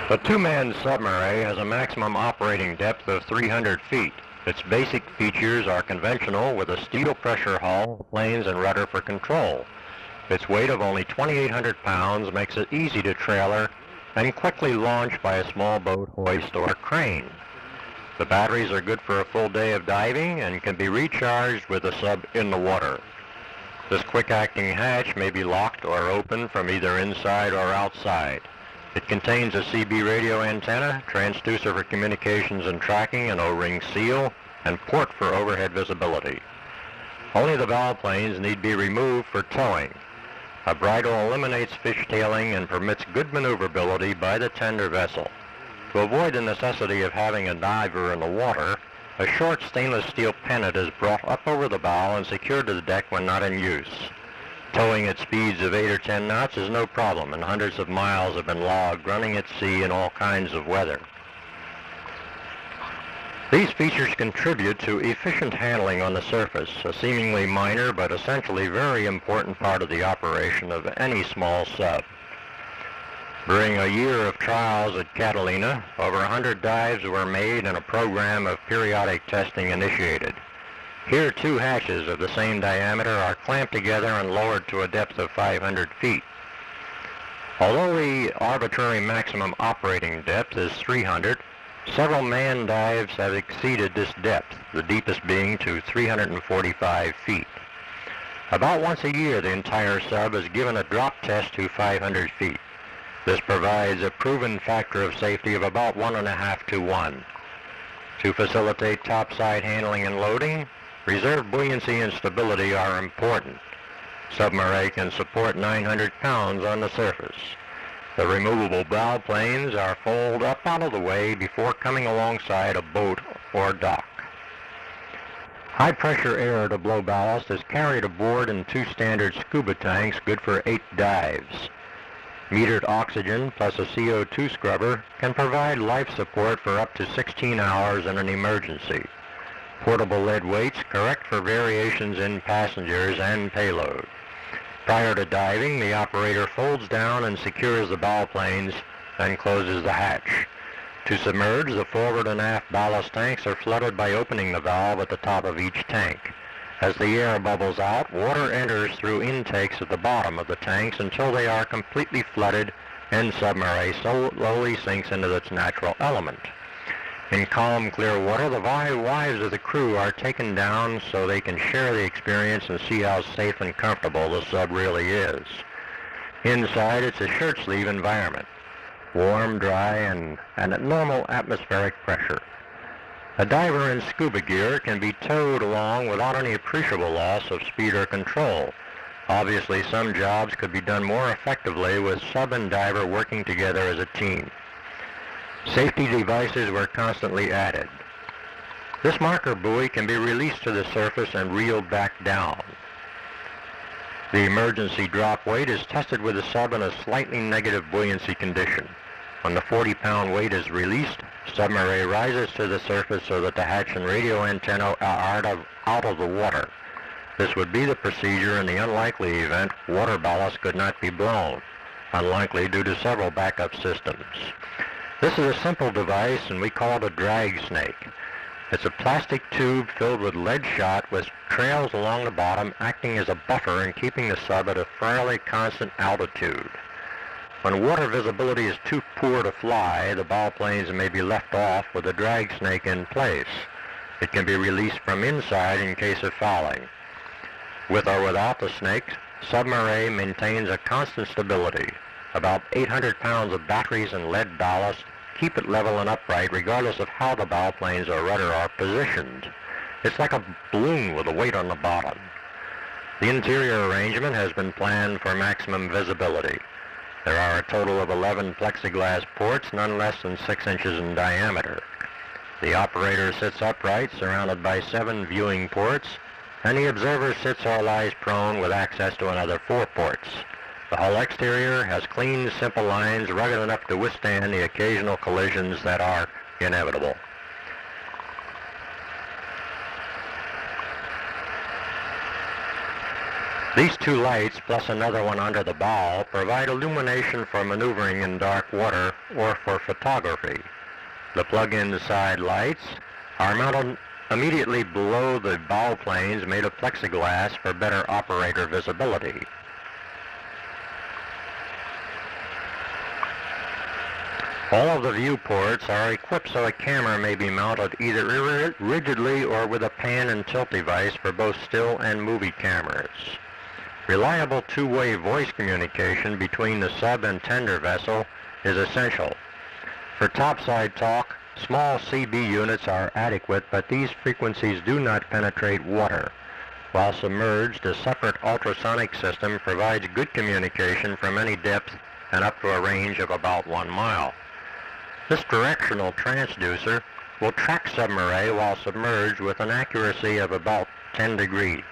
The two-man Submaray has a maximum operating depth of 300 feet. Its basic features are conventional with a steel pressure hull, planes, and rudder for control. Its weight of only 2,800 pounds makes it easy to trailer and quickly launch by a small boat, hoist, or crane. The batteries are good for a full day of diving and can be recharged with the sub in the water. This quick-acting hatch may be locked or opened from either inside or outside. It contains a CB radio antenna, transducer for communications and tracking, an O-ring seal, and port for overhead visibility. Only the bow planes need be removed for towing. A bridle eliminates fishtailing and permits good maneuverability by the tender vessel. To avoid the necessity of having a diver in the water, a short stainless steel pennant is brought up over the bow and secured to the deck when not in use. Towing at speeds of 8 or 10 knots is no problem, and hundreds of miles have been logged running at sea in all kinds of weather. These features contribute to efficient handling on the surface, a seemingly minor but essentially very important part of the operation of any small sub. During a year of trials at Catalina, over 100 dives were made and a program of periodic testing initiated. Here, two hatches of the same diameter are clamped together and lowered to a depth of 500 feet. Although the arbitrary maximum operating depth is 300, several manned dives have exceeded this depth, the deepest being to 345 feet. About once a year, the entire sub is given a drop test to 500 feet. This provides a proven factor of safety of about 1.5 to 1. To facilitate topside handling and loading, reserve buoyancy and stability are important. Submaray can support 900 pounds on the surface. The removable bow planes are folded up out of the way before coming alongside a boat or dock. High-pressure air to blow ballast is carried aboard in two standard scuba tanks good for 8 dives. Metered oxygen plus a CO2 scrubber can provide life support for up to 16 hours in an emergency. Portable lead weights correct for variations in passengers and payload. Prior to diving, the operator folds down and secures the bow planes, then closes the hatch. To submerge, the forward and aft ballast tanks are flooded by opening the valve at the top of each tank. As the air bubbles out, water enters through intakes at the bottom of the tanks until they are completely flooded and Submaray slowly sinks into its natural element. In calm, clear water, the wives of the crew are taken down so they can share the experience and see how safe and comfortable the sub really is. Inside, it's a shirt-sleeve environment, warm, dry, and at normal atmospheric pressure. A diver in scuba gear can be towed along without any appreciable loss of speed or control. Obviously, some jobs could be done more effectively with sub and diver working together as a team. Safety devices were constantly added. This marker buoy can be released to the surface and reeled back down. The emergency drop weight is tested with the sub in a slightly negative buoyancy condition. When the 40-pound weight is released, Submaray rises to the surface so that the hatch and radio antenna are out of the water. This would be the procedure in the unlikely event water ballast could not be blown, unlikely due to several backup systems. This is a simple device, and we call it a drag snake. It's a plastic tube filled with lead shot with trails along the bottom acting as a buffer and keeping the sub at a fairly constant altitude. When water visibility is too poor to fly, the bow planes may be left off with the drag snake in place. It can be released from inside in case of fouling. With or without the snakes, Submaray maintains a constant stability. About 800 pounds of batteries and lead ballast keep it level and upright regardless of how the bow planes or rudder are positioned. It's like a balloon with a weight on the bottom. The interior arrangement has been planned for maximum visibility. There are a total of 11 plexiglass ports, none less than 6 inches in diameter. The operator sits upright, surrounded by 7 viewing ports, and the observer sits or lies prone with access to another 4 ports. The hull exterior has clean, simple lines rugged enough to withstand the occasional collisions that are inevitable. These two lights, plus another one under the bow, provide illumination for maneuvering in dark water or for photography. The plug-in side lights are mounted immediately below the bow planes made of plexiglass for better operator visibility. All of the viewports are equipped so a camera may be mounted either rigidly or with a pan and tilt device for both still and movie cameras. Reliable two-way voice communication between the sub and tender vessel is essential. For topside talk, small CB units are adequate, but these frequencies do not penetrate water. While submerged, a separate ultrasonic system provides good communication from any depth and up to a range of about 1 mile. This directional transducer will track Submaray while submerged with an accuracy of about 10 degrees.